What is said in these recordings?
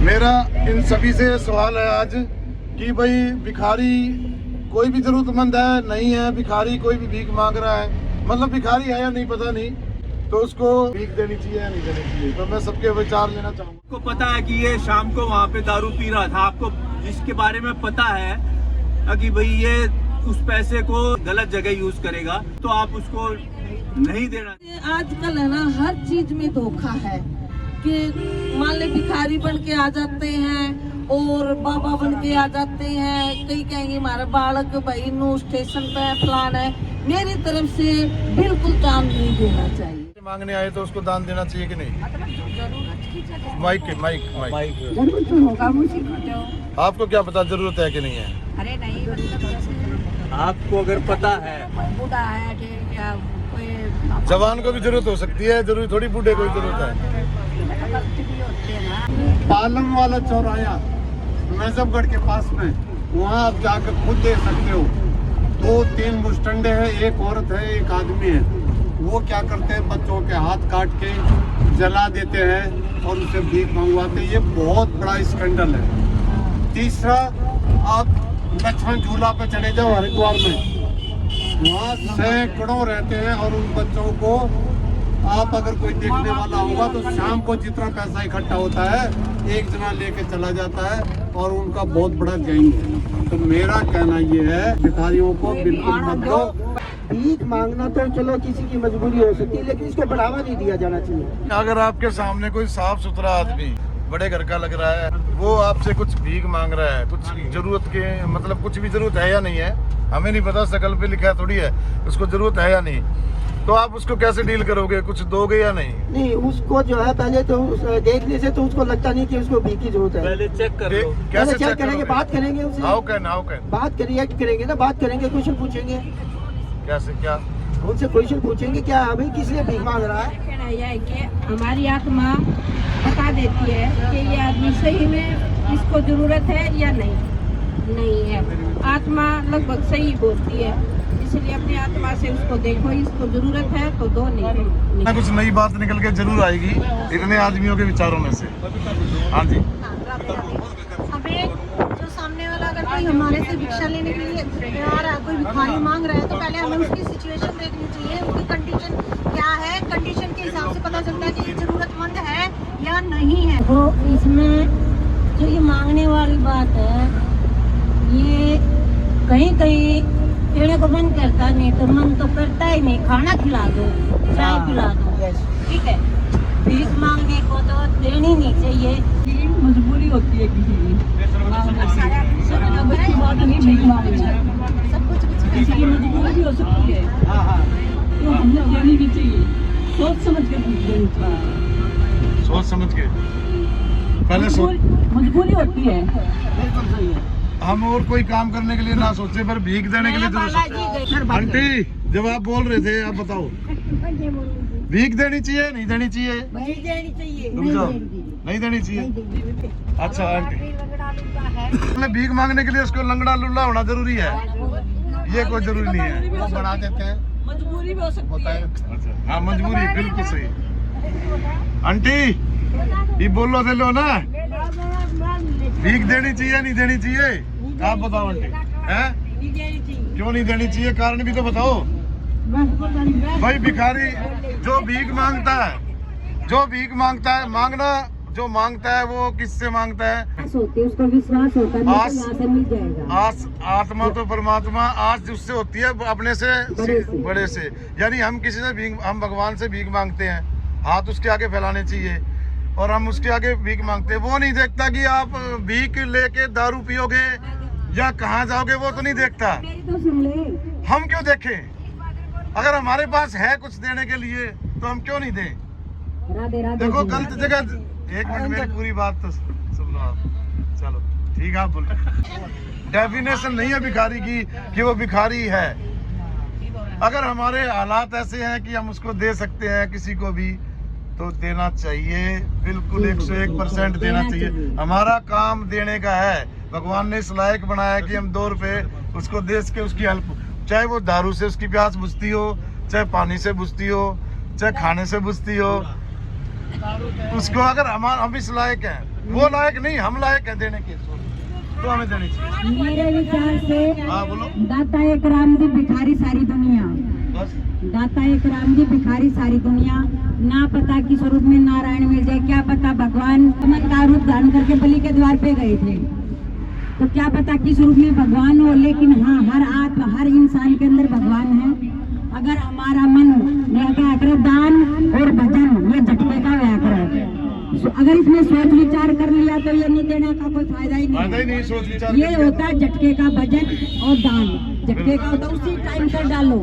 मेरा इन सभी से सवाल है आज कि भाई भिखारी कोई भी जरूरतमंद है नहीं है, भिखारी कोई भी भीख मांग रहा है, मतलब भिखारी है या नहीं पता नहीं, तो उसको भीख देनी चाहिए या नहीं देनी चाहिए। तो मैं सबके विचार लेना चाहूँगा। आपको पता है कि ये शाम को वहाँ पे दारू पी रहा था, आपको जिसके बारे में पता है कि भाई ये उस पैसे को गलत जगह यूज करेगा, तो आप उसको नहीं देना। आजकल है ना हर चीज में धोखा है कि मान ले भिखारी बन के आ जाते हैं और बाबा बन के आ जाते हैं। कई कहेंगे हमारा बालक भाई नो स्टेशन पे फलान है। मेरी तरफ से बिल्कुल दान नहीं देना चाहिए। मांगने आए तो उसको दान देना चाहिए कि नहीं? माइक जरूर तो होगा मुझे। आपको क्या पता जरूरत है कि नहीं है? अरे नहीं, आपको अगर पता है, बूढ़ा है या कोई जवान को भी जरूरत हो सकती है, जरूरी थोड़ी बूढ़े को ही जरूरत है। पालम वाला चौराया नजफगढ़ के पास में, वहाँ आप जाकर खुद देख सकते हो। 2-3 मुस्टंडे हैं, एक औरत है एक आदमी है। वो क्या करते हैं, बच्चों के हाथ काट के जला देते हैं और उसे भीख मंगवाते हैं। ये बहुत बड़ा स्कैंडल है। तीसरा, आप लक्ष्मण झूला पे चले जाओ हरिद्वार में, वहाँ सैकड़ों रहते हैं और उन बच्चों को आप अगर कोई देखने वाला होगा तो शाम को जितना पैसा इकट्ठा होता है एक जना लेके चला जाता है और उनका बहुत बड़ा गैंग है। तो मेरा कहना ये है भिखारियों को बिल्कुल मत दो। भीख मांगना तो चलो किसी की मजबूरी हो सकती है, लेकिन इसको बढ़ावा नहीं दिया जाना चाहिए। अगर आपके सामने कोई साफ सुथरा आदमी बड़े घर का लग रहा है, वो आपसे कुछ भीख मांग रहा है, कुछ जरूरत के मतलब कुछ भी जरूरत है या नहीं है, हमें नहीं पता, शकल पे लिखा थोड़ी है उसको जरूरत है या नहीं, तो आप उसको कैसे डील करोगे? कुछ दोगे या नहीं? नहीं, उसको जो है पहले तो देखने से तो उसको लगता नहीं कि उसको भीख की जरूरत है। पहले चेक कर लो। कैसे चेक करेंगे, बात करेंगे उससे, हाउ कैन बात करेंगे ना, बात करेंगे, क्वेश्चन पूछेंगे, कैसे क्या उनसे क्वेश्चन पूछेंगे क्या हमें किस लिए भीख मांग रहा है। कहना यह है कि हमारी आत्मा बता देती है कि ये आदमी सही में इसको जरूरत है या नहीं है। आत्मा लगभग सही बोलती है, इसलिए अपनी आत्मा से उसको देखो, इसको जरूरत है तो दो, नहीं ना कुछ नई बात निकल के जरूर आएगी इतने आदमियों के विचारों में से। हाँ जी, हमें जो सामने वाला अगर कोई हमारे से भिक्षा लेने के लिए आ रहा है, कोई भिखारी मांग रहा है, तो पहले हमें उसकी सिचुएशन देखनी चाहिए, उसकी कंडीशन क्या है। कंडीशन के हिसाब से पता चलता है कि ये जरूरतमंद है या नहीं है। वो इसमें जो ये मांगने वाली बात है, ये कहीं कहीं पेड़े को मन करता नहीं, तो मन तो करता ही नहीं, खाना खिला दो, चाय पिला दो, ठीक है। भीख मांगने को तो देनी नहीं चाहिए, मजबूरी होती है किसी की। सब कुछ किसी की मजबूरी भी हो सकती है, तो हमने देनी भी चाहिए, सोच समझ के देनी चाहिए। सोच समझ के पहले मजबूरी होती है। बिल्कुल सही है। हम और कोई काम करने के लिए ना सोचे, पर भीख देने के लिए जरूर सोचे। आंटी, जब आप बोल रहे थे आप बताओ, भीख देनी चाहिए नहीं देनी चाहिए? नहीं देनी चाहिए, रुक जाओ, नहीं देनी चाहिए। अच्छा आंटी, मतलब भीख मांगने के लिए उसको लंगड़ा लुल्ला होना जरूरी है? ये कोई जरूरी नहीं है, वो बढ़ा देते हैं। मजबूरी भी हो सकती है। अच्छा हाँ, मजबूरी बिल्कुल सही। आंटी ये बोलो दे लो ना, भीख देनी चाहिए नहीं देनी चाहिए? आप बताओ आंटी, हैं क्यों नहीं देनी चाहिए? कारण भी तो बताओ भाई। भिखारी जो भीख मांगता है, मांगना जो मांगता है वो किससे मांगता है? उसका विश्वास होता है, आस मिल जाएगा। आत्मा तो परमात्मा आस उससे होती है, अपने से बड़े से। यानी हम किसी से हम भगवान से भीख मांगते हैं, हाथ उसके आगे फैलाने चाहिए और हम उसके आगे भीख मांगते हैं। वो नहीं देखता कि आप भीख लेके दारू पियोगे या कहाँ जाओगे, वो तो नहीं देखता। हम क्यों देखें? अगर हमारे पास है कुछ देने के लिए तो हम क्यों नहीं दें? देखो गलत जगह, एक मिनट मेरी पूरी बात तो सुन लो आप। चलो ठीक है, आप बोलो। डेफिनेशन नहीं है भिखारी की कि वो भिखारी है। अगर हमारे हालात ऐसे हैं कि हम उसको दे सकते हैं किसी को भी, तो देना चाहिए, बिल्कुल 101% देना चाहिए। हमारा काम देने का है। भगवान ने इस लायक बनाया कि हम 2 रुपए उसको दे के उसकी हेल्प, चाहे वो दारू से उसकी प्यास बुझती हो, चाहे पानी से बुझती हो, चाहे खाने से बुझती हो, उसको अगर हम इस लायक हैं वो लायक नहीं, हम लायक हैं देने के, तो हमें देनी चाहिए। मेरे विचार से हाँ बोलो। दाता एक राम जी भिखारी सारी दुनिया, बस दाता एक राम जी भिखारी सारी दुनिया। ना पता किस रूप में नारायण मिल जाए, क्या पता भगवान चमत्कार रूप धारण करके बलि के द्वार पे गए थे, तो क्या पता किस रूप में भगवान हो। लेकिन हाँ, हर आत्मा हर इंसान के अंदर भगवान है। अगर हमारा मन क्या करे, दान और भजन ये झटके का व्याकर। अगर इसमें सोच विचार कर लिया तो ये नहीं देने का कोई फायदा ही नहीं, सोच विचार ये होता है झटके का भजन और दान। झटके का होता है उसी टाइम पर डालो,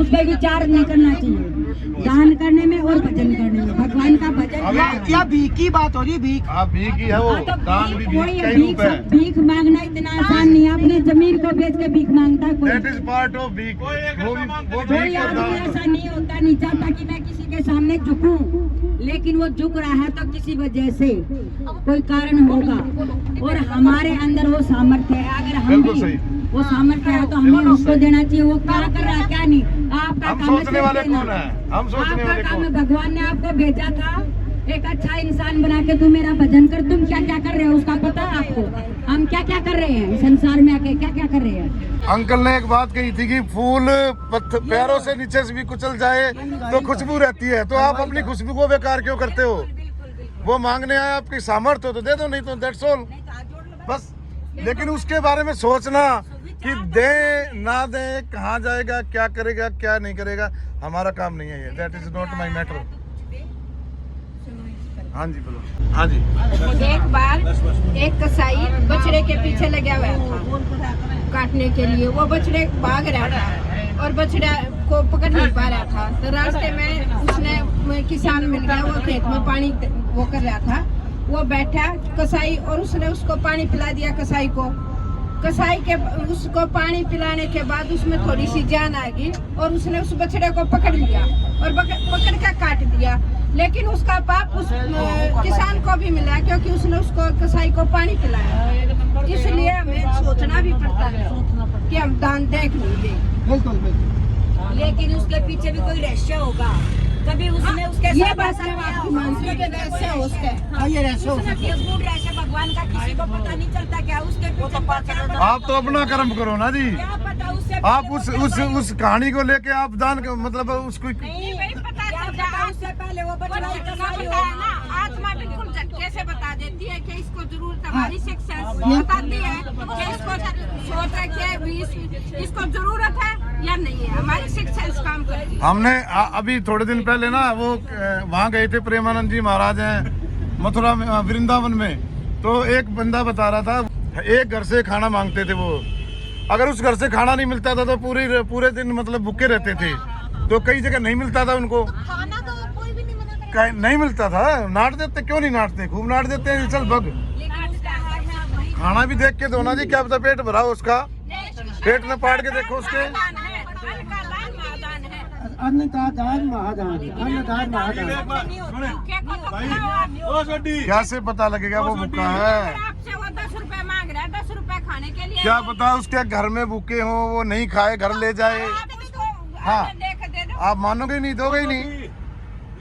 उस पर विचार नहीं करना चाहिए। दान करने में और भजन करने में, भगवान का भजन। या भीख की बात हो रही, भीख भीख ही है वो, दान भी भीख का ही रूप है। भीख मांगना इतना आसान नहीं है, अपने जमीन को बेच के भीख मांगता है कोई। That is part of भीख। वो कोई भीख और आदमी दान। ऐसा नहीं होता, नहीं चाहता कि मैं किसी के सामने झुकूं, लेकिन वो झुक रहा है तो किसी वजह से कोई कारण होगा, और हमारे अंदर वो सामर्थ्य है। अगर हम भी वो सामर्थ्य है तो हमें उसको देना चाहिए। वो क्या कर रहा है क्या नहीं, आपका हम काम है सोचने वाले देना। कौन है, हम सोचने वाले आपका काम है, कौन। भगवान ने आपको भेजा था एक अच्छा इंसान बना के, तुम मेरा भजन कर। तुम क्या क्या कर रहे हो उसका पता है आपको? हम क्या क्या कर रहे हैं संसार में आके, क्या क्या कर रहे हैं? अंकल ने एक बात कही थी कि फूल पैरों से नीचे से भी कुचल जाए तो खुशबू रहती है, तो आप अपनी खुशबू को बेकार क्यों करते हो? वो मांगने आए, आपकी सामर्थ्य हो तो दे दो, नहीं तो दैट्स ऑल, बस। लेकिन उसके बारे में सोचना कि दे ना दे, कहाँ जाएगा, क्या करेगा, क्या नहीं करेगा, हमारा काम नहीं है ये। That is not my matter. हाँ जी बोलो। हाँ जी। एक बार एक कसाई बछड़े के पीछे लगा हुआ था काटने के लिए। वो बछड़े भाग रहा था और बछड़ा को पकड़ नहीं पा रहा था, तो रास्ते में उसने किसान मिल गया, वो खेत में पानी वो कर रहा था। वो बैठा कसाई और उसने उसको पानी पिला दिया कसाई को। कसाई के उसको पानी पिलाने के बाद उसमें थोड़ी सी जान आ गई और उसने उस बछड़े को पकड़ लिया और पकड़ कर काट दिया। लेकिन उसका पाप उस किसान को भी मिला, क्योंकि उसने उसको कसाई को पानी पिलाया। इसलिए हमें सोचना भी पड़ता है कि हम दान देख नहीं दे। लेकिन उसके पीछे भी कोई रहस्य होगा, कभी उसने उसके ये साथ बात ऐसा मैं किया आपकी होगा, मानती हूँ कि रहस्य है उसका। ये रहस्य हो सकता है। ये गूढ़ रहस्य भगवान का किसी को पता नहीं चलता क्या उसके पीछे क्या पता। आप तो अपना कर्म करो ना जी। क्या पता उससे आप उस कहानी को लेके आप दान मतलब उसको नहीं पता चलता, उससे पहले वो बचड़ा ही कसाई है होगा। ना, आत्मा बिल्कुल झटके से बता देती है कि इसको जरूरत है। हमारी शिक्षा बताती है कि इसको सोच है कि इसको जरूरत है या नहीं है। हमारी शिक्षा इस काम करती है। हमने अभी थोड़े दिन पहले ना वो वहाँ गए थे, प्रेमानंद जी महाराज हैं मथुरा में, वृंदावन में। तो एक बंदा बता रहा था, एक घर से खाना मांगते थे वो, अगर उस घर से खाना नहीं मिलता था तो पूरे दिन मतलब भूखे रहते थे। तो कई जगह नहीं मिलता था उनको, खाना तो कोई भी नहीं मना कर। नहीं मिलता था। नाट देते, क्यों नहीं नाटते, खूब नाट देते हैं, चल भग। खाना भी देख के दो ना जी, क्या पता पेट भरा हो उसका, पेट में पाट के देखो उसके। अन्न का दान महादान, अन्नदान महादान। कैसे पता लगेगा वो भूखा है? आपसे वो 10 रुपए मांग रहा है, 10 रुपए खाने के लिए। क्या पता उसके घर में भूखे हो, वो नहीं खाए, घर ले जाए। आप उसको हाँ। देख दे दो। आप मानोगे नहीं, दोगे ही नहीं,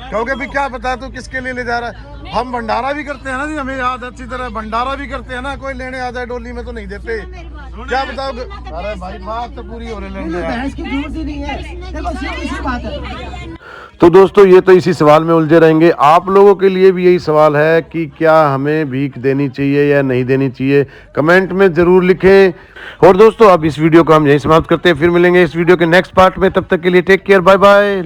कहोगे भी क्या पता तू किसके लिए ले जा रहा है। हम भंडारा भी करते हैं ना जी, हमें याद अच्छी तरह, भंडारा भी करते हैं ना। कोई लेने आ जाए डोली में तो नहीं देते, क्या बताओगे? अरे भाई बात तो पूरी हो रही है। बहस की जरूरत ही नहीं है, देखो सीधी सी बात है। तो दोस्तों ये तो इसी सवाल में उलझे रहेंगे। आप लोगों के लिए भी यही सवाल है कि क्या हमें भीख देनी चाहिए या नहीं देनी चाहिए, कमेंट में ज़रूर लिखें। और दोस्तों अब इस वीडियो को हम यहीं समाप्त करते हैं, फिर मिलेंगे इस वीडियो के नेक्स्ट पार्ट में। तब तक के लिए टेक केयर, बाय बाय।